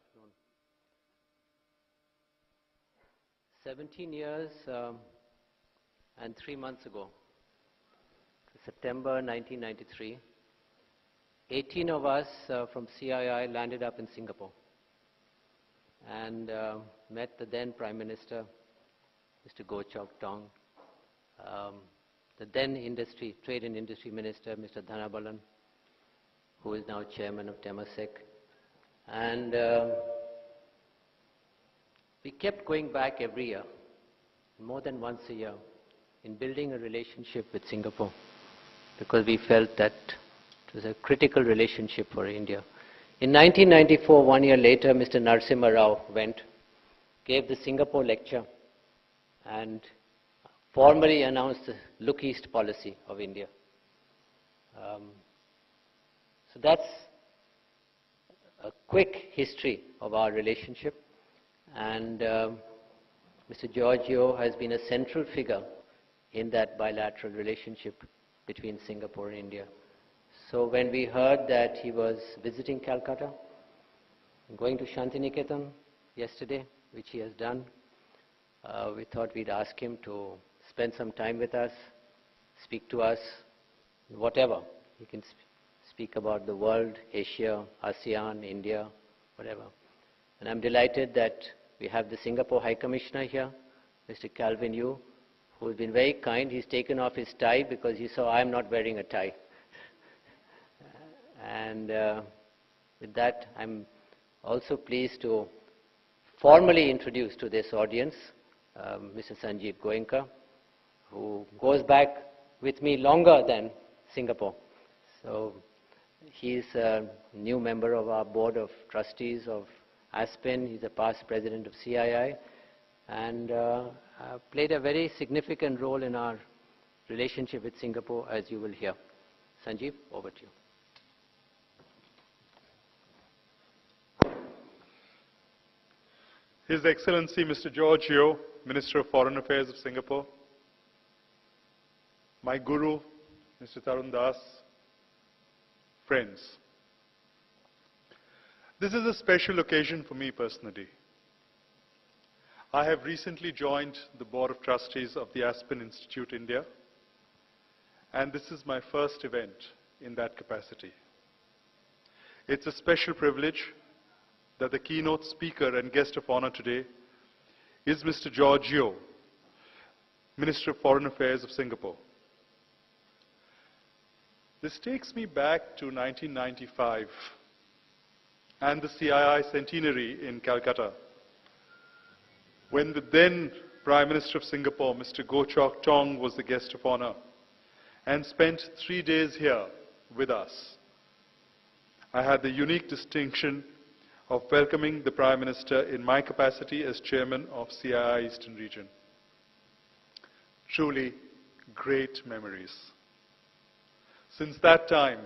afternoon. 17 years and 3 months ago, September 1993, 18 of us from CII landed up in Singapore and met the then Prime Minister, Mr. Goh Chok Tong, the then Trade and Industry Minister, Mr. Dhanabalan, who is now Chairman of Temasek. And we kept going back every year, more than once a year, in building a relationship with Singapore, because we felt that it was a critical relationship for India. In 1994, 1 year later, Mr. Narasimha Rao gave the Singapore lecture and formally announced the Look East policy of India. So that's a quick history of our relationship, and Mr. Giorgio has been a central figure in that bilateral relationship between Singapore and India. So when we heard that he was visiting Calcutta, going to Shantiniketan yesterday, which he has done, we thought we'd ask him to spend some time with us, speak to us, whatever. He can speak about the world, Asia, ASEAN, India, whatever. And I'm delighted that we have the Singapore High Commissioner here, Mr. Calvin Yu, who has been very kind. He's taken off his tie because he saw I'm not wearing a tie. And with that, I'm also pleased to formally introduce to this audience Mr. Sanjeev Goenka, who goes back with me longer than Singapore. So he's a new member of our board of trustees of ASPEN. He's a past president of CII and played a very significant role in our relationship with Singapore, as you will hear. Sanjeev, over to you. His Excellency Mr. Giorgio, Minister of Foreign Affairs of Singapore, my Guru, Mr. Tarun Das, friends. This is a special occasion for me personally. I have recently joined the Board of Trustees of the Aspen Institute India, and this is my first event in that capacity. It's a special privilege that the keynote speaker and guest of honor today is Mr. Giorgio, Minister of Foreign Affairs of Singapore. This takes me back to 1995 and the CII centenary in Calcutta, when the then Prime Minister of Singapore, Mr. Goh Chok Tong, was the guest of honor and spent 3 days here with us. I had the unique distinction of welcoming the Prime Minister in my capacity as Chairman of CII Eastern Region. Truly great memories. Since that time,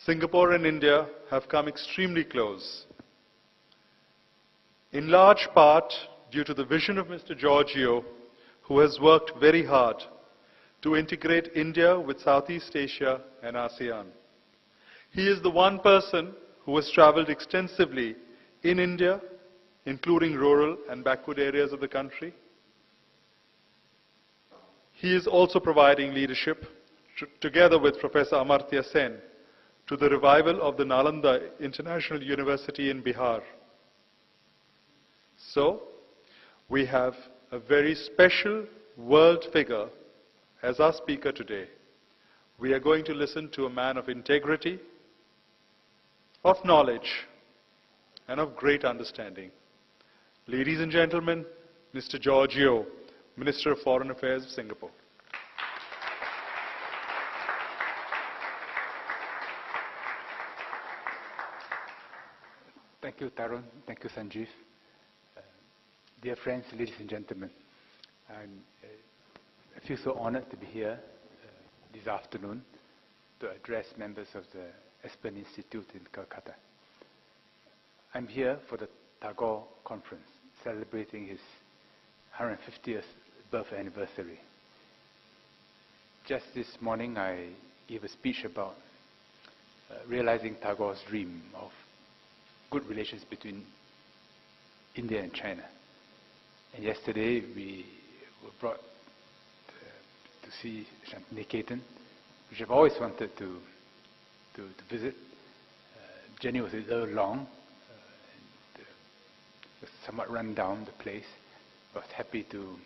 Singapore and India have come extremely close, in large part due to the vision of Mr. Giorgio, who has worked very hard to integrate India with Southeast Asia and ASEAN. He is the one person who has traveled extensively in India, including rural and backward areas of the country. He is also providing leadership together with Professor Amartya Sen to the revival of the Nalanda International University in Bihar. So, we have a very special world figure as our speaker today. We are going to listen to a man of integrity, of knowledge, and of great understanding. Ladies and gentlemen, Mr. Giorgio, Minister of Foreign Affairs of Singapore. Thank you, Tarun. Thank you, Sanjeev. Dear friends, ladies and gentlemen, I feel so honored to be here this afternoon to address members of the Aspen Institute in Calcutta. I'm here for the Tagore Conference, celebrating his 150th birth anniversary. Just this morning, I gave a speech about realizing Tagore's dream of good relations between India and China. And yesterday we were brought to see Shantiniketan, which I've always wanted to visit. The journey was a little long, and, it was somewhat run down, the place. I was happy to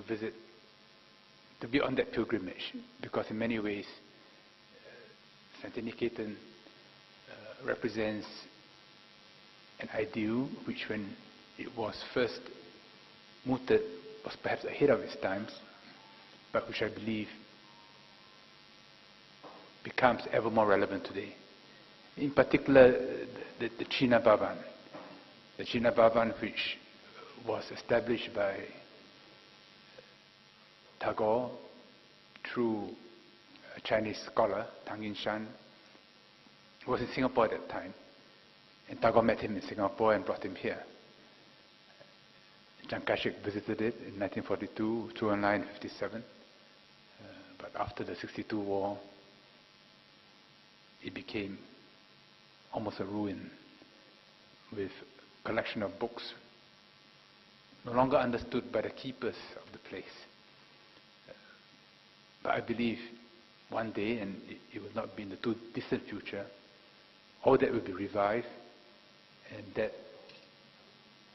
visit, to be on that pilgrimage, because in many ways Shantiniketan represents an ideal which, when it was first mooted, was perhaps ahead of its times, but which I believe becomes ever more relevant today. In particular, the China Bhavan. The China Bhavan, which was established by Tagore through a Chinese scholar, Tang Yinshan, who was in Singapore at that time. And Tagore met him in Singapore and brought him here. Chiang Kai-shek visited it in 1942, Zhou Enlai in 1957. But after the 62 war, it became almost a ruin, with a collection of books no longer understood by the keepers of the place. But I believe one day, and it will not be in the too distant future, all that will be revived, and that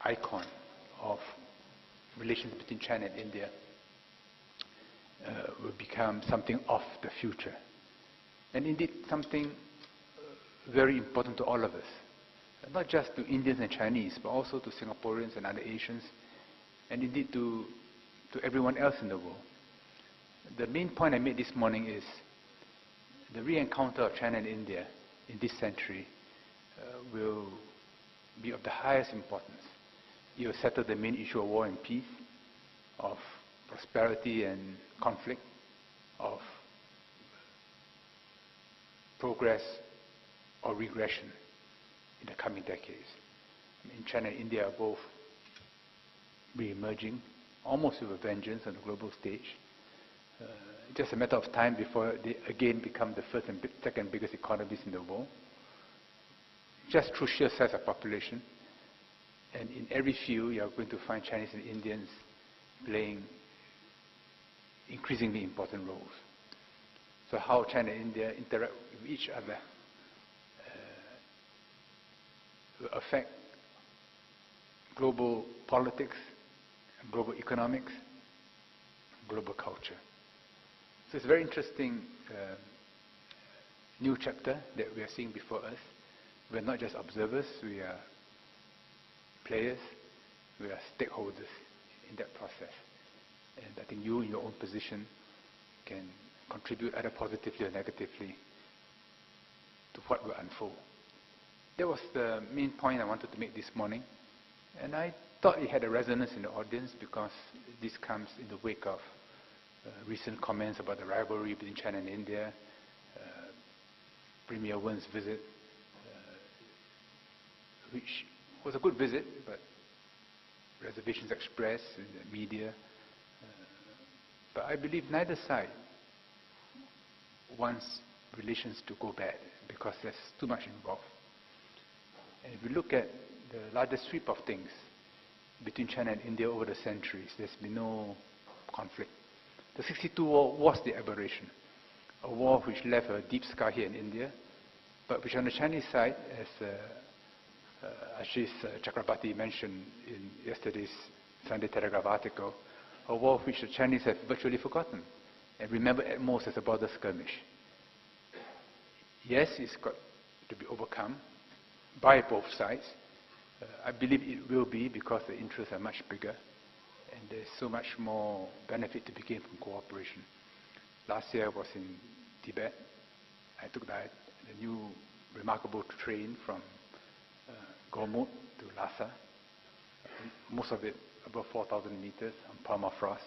icon of relations between China and India will become something of the future. And indeed something very important to all of us, not just to Indians and Chinese, but also to Singaporeans and other Asians, and indeed to everyone else in the world. The main point I made this morning is the re-encounter of China and India in this century will be of the highest importance. It will settle the main issue of war and peace, of prosperity and conflict, of progress or regression in the coming decades. I mean, China and India are both re-emerging, almost with a vengeance on the global stage. Just a matter of time before they again become the first and second biggest economies in the world, just through sheer size of population. And in every field, you are going to find Chinese and Indians playing increasingly important roles. So how China and India interact with each other will affect global politics, global economics, global culture. So it's a very interesting new chapter that we are seeing before us. We are not just observers, we are players, we are stakeholders in that process. And I think you, in your own position, can contribute either positively or negatively to what will unfold. That was the main point I wanted to make this morning. And I thought it had a resonance in the audience because this comes in the wake of recent comments about the rivalry between China and India, Premier Wen's visit, which was a good visit, but reservations expressed in the media. But I believe neither side wants relations to go bad because there's too much involved. And if we look at the larger sweep of things between China and India over the centuries, there's been no conflict. The 62 war was the aberration, a war which left a deep scar here in India, but which on the Chinese side, as Ashish Chakrabarti mentioned in yesterday's Sunday Telegraph article, a war which the Chinese have virtually forgotten and remember at most as a border skirmish. Yes, it's got to be overcome by both sides. I believe it will be because the interests are much bigger and there's so much more benefit to be gained from cooperation. Last year I was in Tibet. I took the new remarkable train from Gormut to Lhasa, most of it above 4,000 meters on permafrost.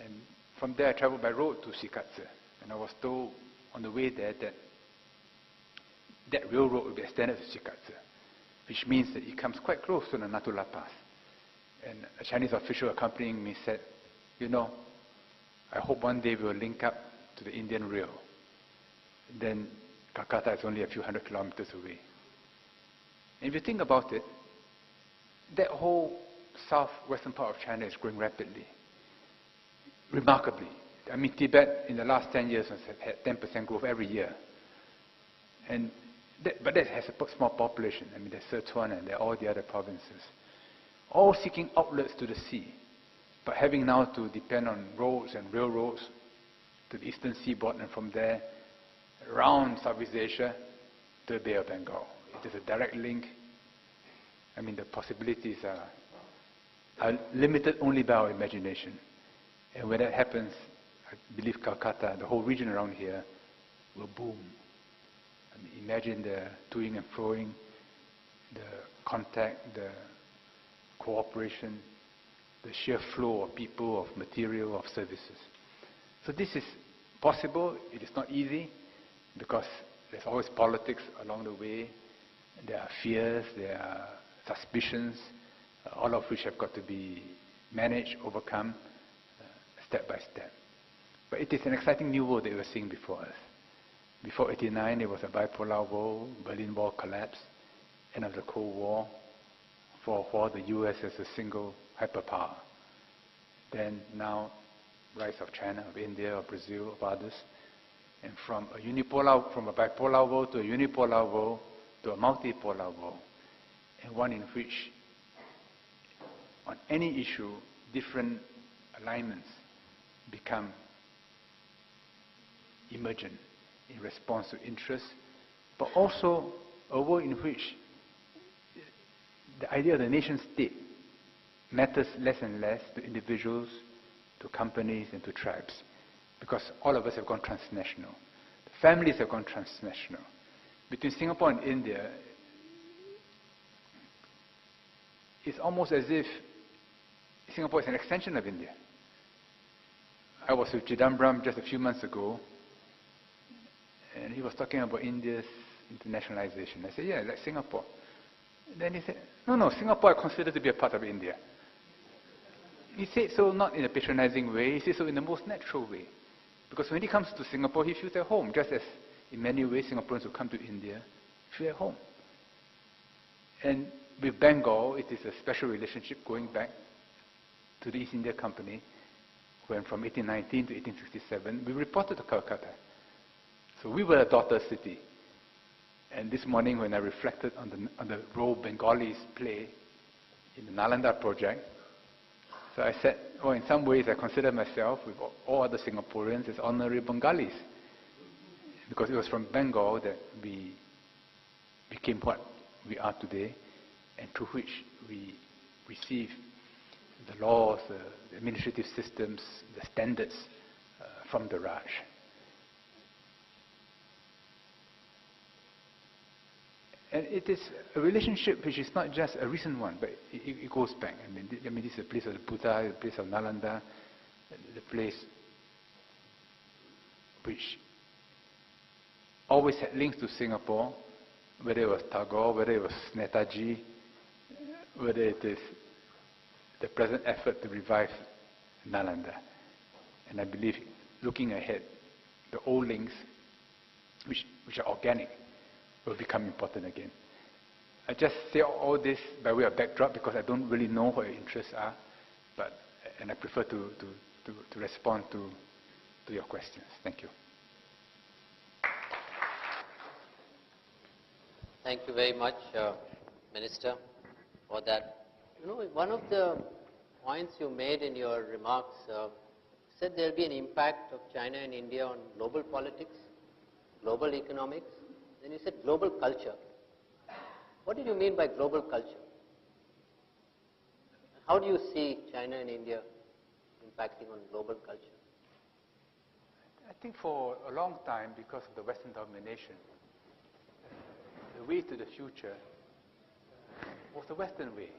And from there I traveled by road to Shikatse, and I was told on the way there that that railroad will be extended to Shikatse, which means that it comes quite close to the Natula Pass. And a Chinese official accompanying me said, you know, I hope one day we'll link up to the Indian rail. Then Calcutta is only a few hundred kilometers away. And if you think about it, that whole southwestern part of China is growing rapidly, remarkably. I mean, Tibet in the last 10 years has had 10% growth every year. But that has a small population. I mean, there's Sichuan and there are all the other provinces, all seeking outlets to the sea, but having now to depend on roads and railroads to the eastern seaboard, and from there around Southeast Asia to the Bay of Bengal. It is a direct link. I mean, the possibilities are limited only by our imagination. And when that happens, I believe Calcutta, the whole region around here, will boom. I mean, imagine the toing and froing, the contact, the cooperation, the sheer flow of people, of material, of services. So this is possible. It is not easy because there's always politics along the way. There are fears, there are suspicions, all of which have got to be managed, overcome, step by step. But it is an exciting new world that we're seeing before us. Before '89, it was a bipolar world. Berlin Wall collapsed, end of the Cold War. For a while, the US as a single hyperpower. Then now, rise of China, of India, of Brazil, of others. And from a bipolar world to a unipolar world to a multipolar world. And one in which, on any issue, different alignments become emergent in response to interests, but also a world in which the idea of the nation state matters less and less to individuals, to companies, and to tribes, because all of us have gone transnational. The families have gone transnational. Between Singapore and India, it's almost as if Singapore is an extension of India. I was with Chidambaram just a few months ago, and he was talking about India's internationalization. I said, yeah, like Singapore. Then he said, no, Singapore I consider to be a part of India. He said so not in a patronizing way, he said so in the most natural way. Because when he comes to Singapore, he feels at home, just as in many ways Singaporeans who come to India feel at home. And with Bengal, it is a special relationship going back to the East India Company, when from 1819 to 1867, we reported to Calcutta. So we were a daughter city. And this morning when I reflected on the role Bengalis play in the Nalanda project, so I said, oh, in some ways I consider myself, with all other Singaporeans, as honorary Bengalis. Because it was from Bengal that we became what we are today, and through which we receive the laws, the administrative systems, the standards from the Raj. And it is a relationship which is not just a recent one, but it goes back. I mean, this is the place of the Buddha, the place of Nalanda, the place which always had links to Singapore, whether it was Tagore, whether it was Netaji, whether it is the present effort to revive Nalanda. And I believe, looking ahead, the old links, which are organic, will become important again. I just say all this by way of backdrop because I don't really know what your interests are, and I prefer to respond to your questions. Thank you. Thank you very much, Minister, for that. You know, one of the points you made in your remarks said there will be an impact of China and India on global politics, global economics. Then you said global culture. What did you mean by global culture? How do you see China and India impacting on global culture? I think for a long time, because of the Western domination, the way to the future was the Western way.